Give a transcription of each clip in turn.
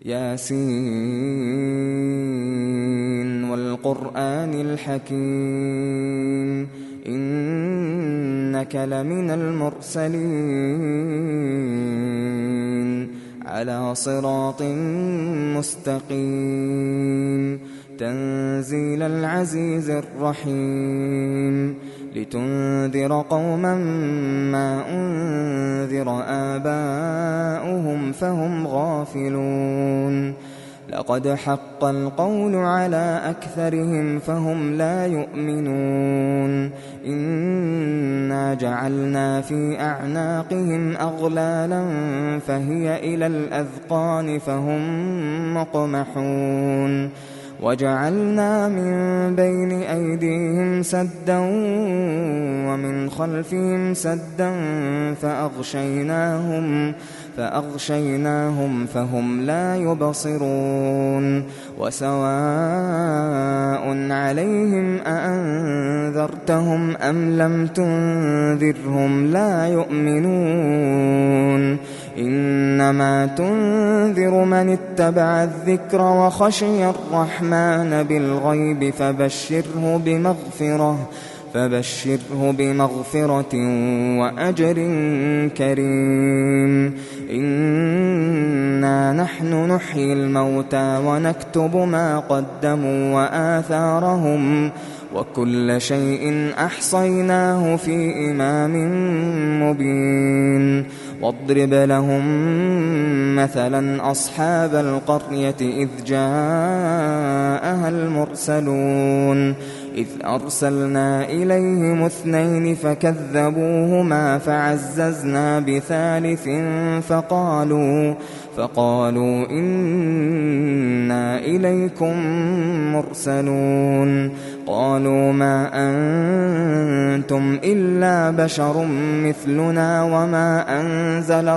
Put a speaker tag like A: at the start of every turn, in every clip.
A: ياسين والقرآن الحكيم إنك لمن المرسلين على صراط مستقيم تنزيل العزيز الرحيم لتنذر قوما ما أنذر آباؤهم فهم غافلون لقد حق القول على أكثرهم فهم لا يؤمنون إنا جعلنا في أعناقهم أغلالا فهي إلى الأذقان فهم مقمحون وجعلنا من بين أيديهم سدا ومن خلفهم سدا فأغشيناهم فهم لا يبصرون وسواء عليهم أأنذرتهم أم لم تنذرهم لا يؤمنون إنما تنذر من اتبع الذكر وخشي الرحمن بالغيب فبشره بمغفرة وأجر كريم إنا نحن نحيي الموتى ونكتب ما قدموا وآثارهم وكل شيء أحصيناه في إمام مبين واضرب لهم مثلا أصحاب القرية إذ جاءها المرسلون إذ أرسلنا إليهم 2 فكذبوهما فعززنا بثالث فقالوا إنا إليكم مرسلون قالوا ما أنتم إلا بشر مثلنا وما أنزل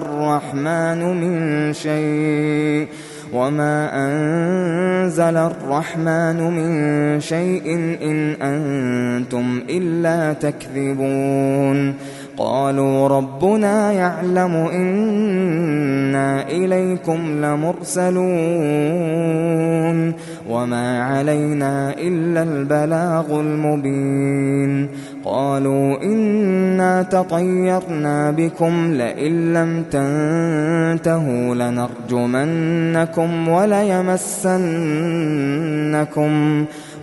A: الرحمن من شيء إن أنتم إلا تكذبون قالوا ربنا يعلم إنا إليكم لمرسلون وما علينا إلا البلاغ المبين قالوا إنا تطيرنا بكم لئن لم تنتهوا لنرجمنكم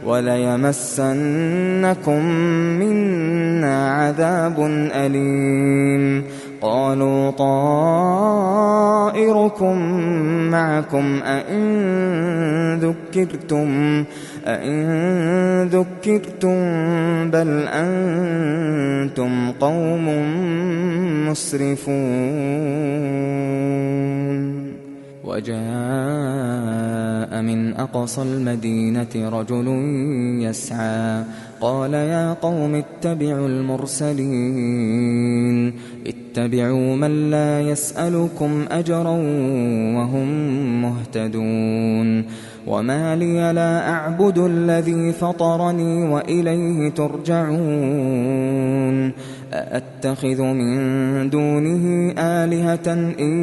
A: وليمسنكم منا عذاب أليم قالوا طائركم معكم أئن ذكرتم بل أنتم قوم مسرفون وجاء من أقصى المدينة رجل يسعى قال يا قوم اتبعوا المرسلين اتبعوا من لا يسألكم أجرا وهم مهتدون وما لي لا أعبد الذي فطرني وإليه ترجعون أأتخذ من دونه آلهة إن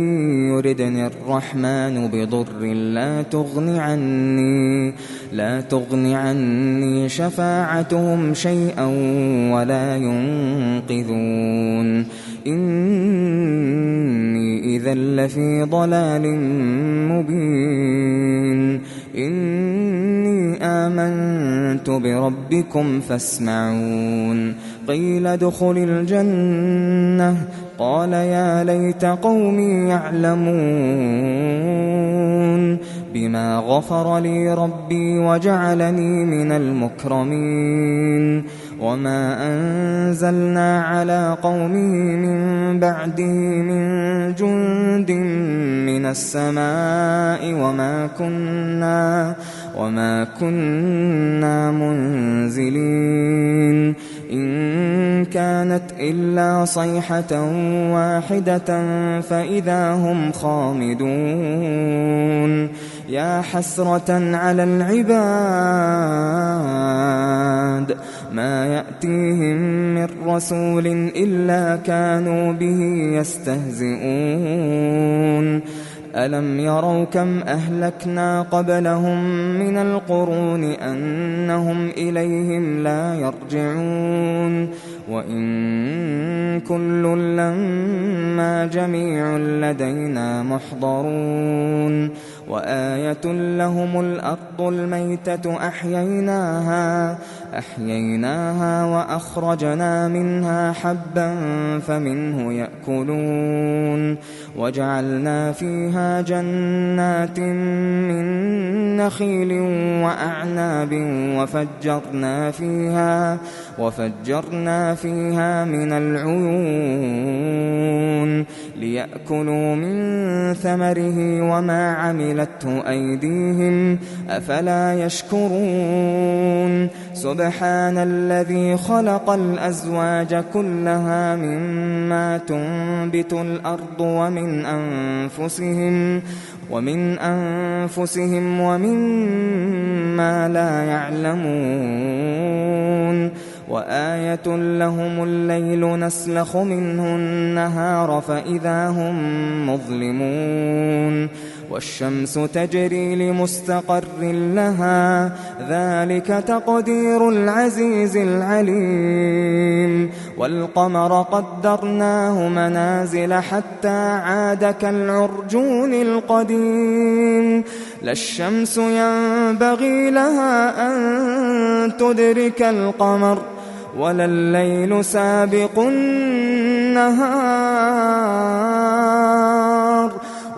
A: يردني الرحمن بضر لا تغن عني شفاعتهم شيئا ولا ينقذون إني إذا لفي ضلال مبين إني آمنت بربكم فاسمعون قيل ادخل الجنة قال يا ليت قومي يعلمون بما غفر لي ربي وجعلني من المكرمين وما أنزلنا على قومه من بعده من جند من السماء وما كنا منزلين إن كانت إلا صيحة واحدة فإذا هم خامدون يا حسرة على العباد ما يأتيهم من رسول إلا كانوا به يستهزئون ألم يروا كم أهلكنا قبلهم من القرون أنهم إليهم لا يرجعون وإن كل لما جميع لدينا محضرون وآية لهم الأرض الميتة أحييناها وأخرجنا منها حبا فمنه يأكلون وجعلنا فيها جنات من نخيل وأعناب وفجرنا فيها من العيون ليأكلوا من ثمره وما عملته أيديهم أفلا يشكرون سبحان الذي خلق الأزواج كلها مما تنبت الأرض ومن أنفسهم ومما لا يعلمون وآية لهم الليل نسلخ منه النهار فإذا هم مظلمون والشمس تجري لمستقر لها ذلك تقدير العزيز العليم والقمر قدرناه منازل حتى عاد كالعرجون القديم لا الشمس ينبغي لها أن تدرك القمر ولا الليل سابق النهار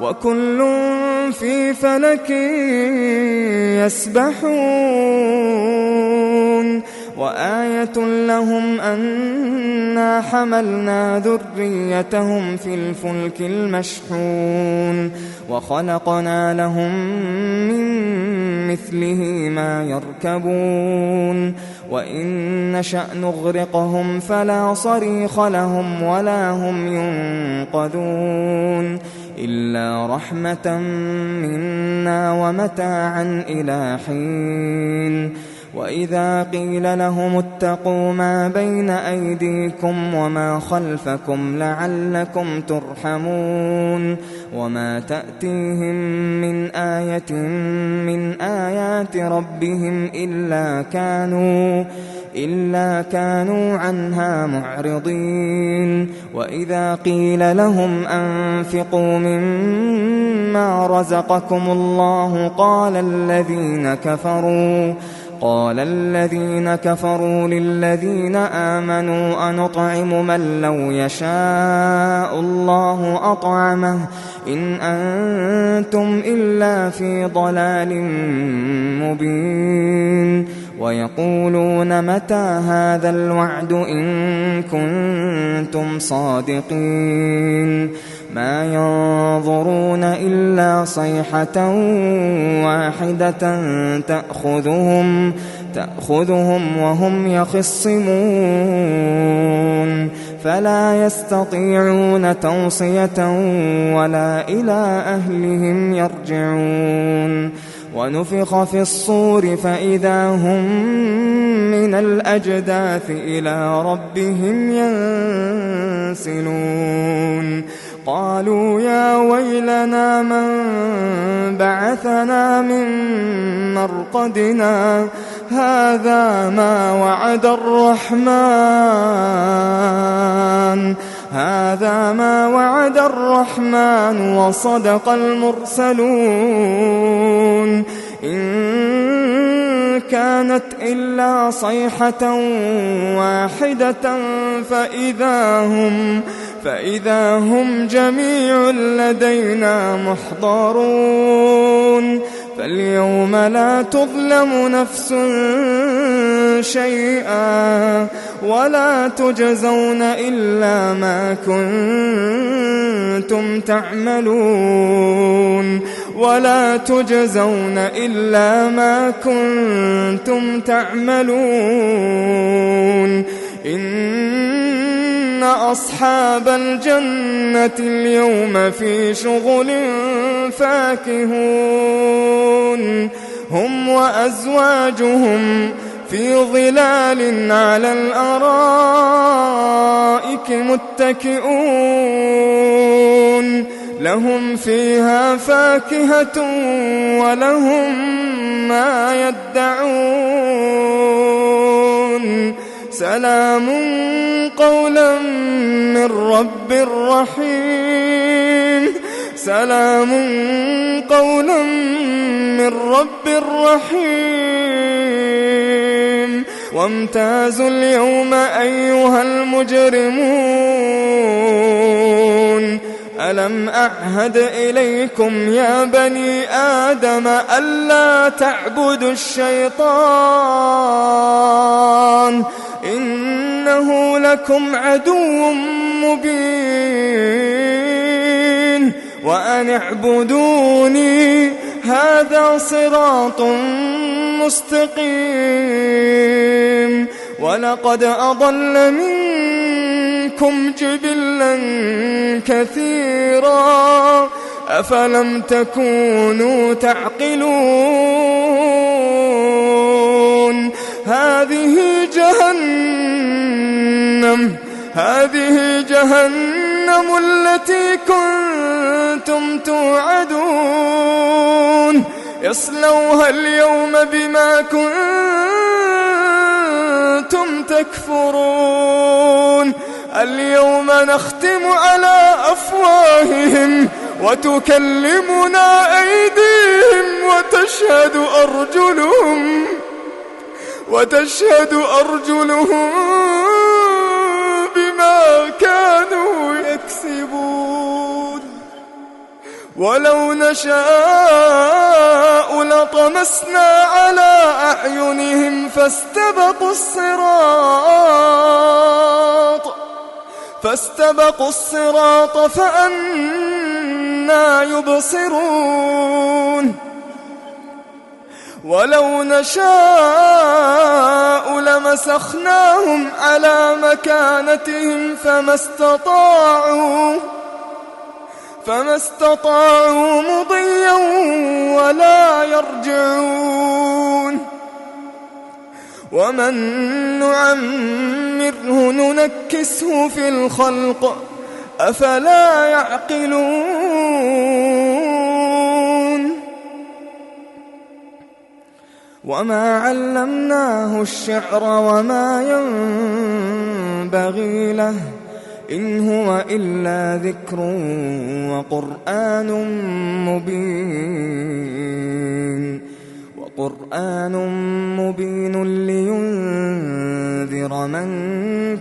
A: وكل في فلك يسبحون وآية لهم أنا حملنا ذريتهم في الفلك المشحون وخلقنا لهم من مثله ما يركبون وإن نشأ نغرقهم فلا صريخ لهم ولا هم ينقذون إلا رحمة منا ومتاعا إلى حين وإذا قيل لهم اتقوا ما بين أيديكم وما خلفكم لعلكم ترحمون وما تأتيهم من آية من آيات ربهم إلا كانوا عنها معرضين وإذا قيل لهم أنفقوا مما رزقكم الله قال الذين كفروا للذين آمنوا أنطعم من لو يشاء الله أطعمه إن أنتم إلا في ضلال مبين ويقولون متى هذا الوعد إن كنتم صادقين ما ينظرون إلا صيحة واحدة تأخذهم وهم يخصمون فلا يستطيعون توصية ولا إلى أهلهم يرجعون ونفخ في الصور فإذا هم من الأجداث إلى ربهم ينسلون قالوا يا ويلنا من بعثنا من مرقدنا هذا ما وعد الرحمن وصدق المرسلون إن كانت إلا صيحة واحدة فإذا هم جميع لدينا محضرون فاليوم لا تظلم نفس شيئا ولا تجزون إلا ما كنتم تعملون إن أصحاب الجنة اليوم في شغل فاكهون هم وأزواجهم في ظلال على الأرائك متكئون لهم فيها فاكهة ولهم ما يدعون سلام قولا من رب رحيم سلام قولا من رب رحيم وامتازوا اليوم أيها المجرمون ألم أعهد إليكم يا بني آدم ألا تعبدوا الشيطان إنه لكم عدو مبين وأن اعبدوني هذا صراط مستقيم ولقد أضل منكم جبلا كثيرا أفلم تكونوا تعقلون هذه جهنم التي كنتم توعدون اصلوها اليوم بما كنتم تكفرون اليوم نختم على أفواههم وتكلمنا أيديهم وتشهد أرجلهم بما كانوا يكسبون ولو نشاء لطمسنا على أعينهم فاستبقوا الصراط فأنى يبصرون ولو نشاء لمسخناهم على مكانتهم فما استطاعوا مضيا ولا يرجعون ومن نعمره ننكسه في الخلق أفلا يعقلون وما علمناه الشعر وما ينبغي له إن هو إلا ذكر وقرآن مبين لينذر من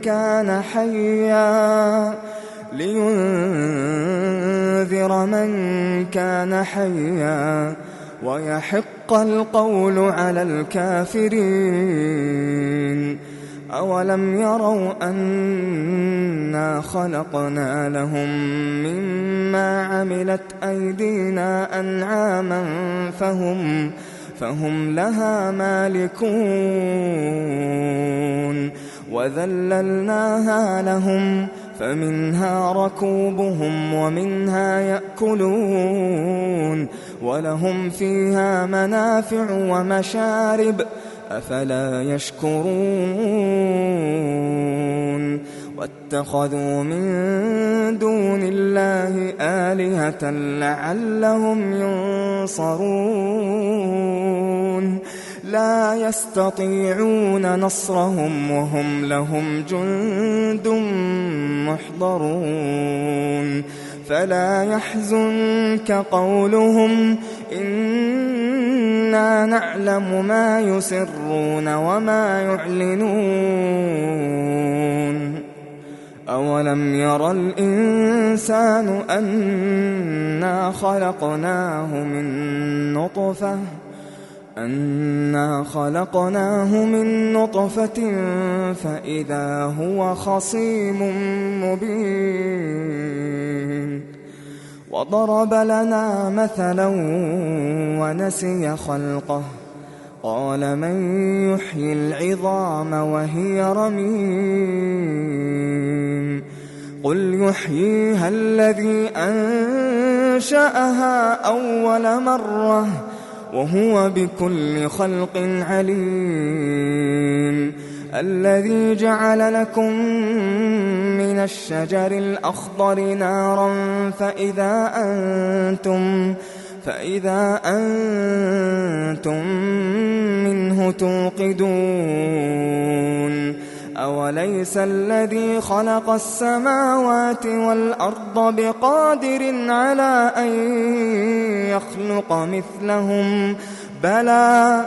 A: كان حيا ويحق القول على الكافرين أولم يروا أنا خلقنا لهم مما عملت أيدينا أنعاما فهم لها مالكون وذللناها لهم فمنها ركوبهم ومنها يأكلون ولهم فيها منافع ومشارب أفلا يشكرون واتخذوا من دون الله آلهة لعلهم ينصرون لا يستطيعون نصرهم وهم لهم جند محضرون فلا يحزنك قولهم إنا نعلم ما يسرون وما يعلنون أولم يرى الإنسان أنا خلقناه من نطفة فإذا هو خصيم مبين وضرب لنا مثلا ونسي خلقه قال من يحيي العظام وهي رميم قل يحييها الذي أنشأها أول مرة وهو بكل خلق عليم الذي جعل لكم من الشجر الأخضر نارا فإذا أنتم منه توقدون أوليس الذي خلق السماوات والأرض بقادر على أن يخلق مثلهم بلى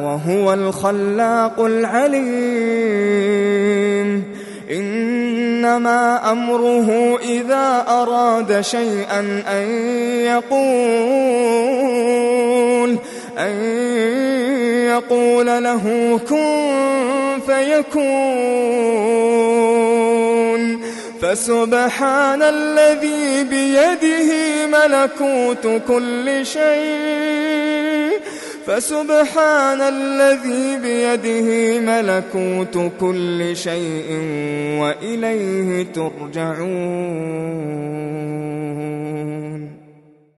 A: وهو الخلاق العليم إنما أمره إذا أراد شيئا أن يقول له كن فيكون فسبحان الذي بيده ملكوت كل شيء وإليه ترجعون.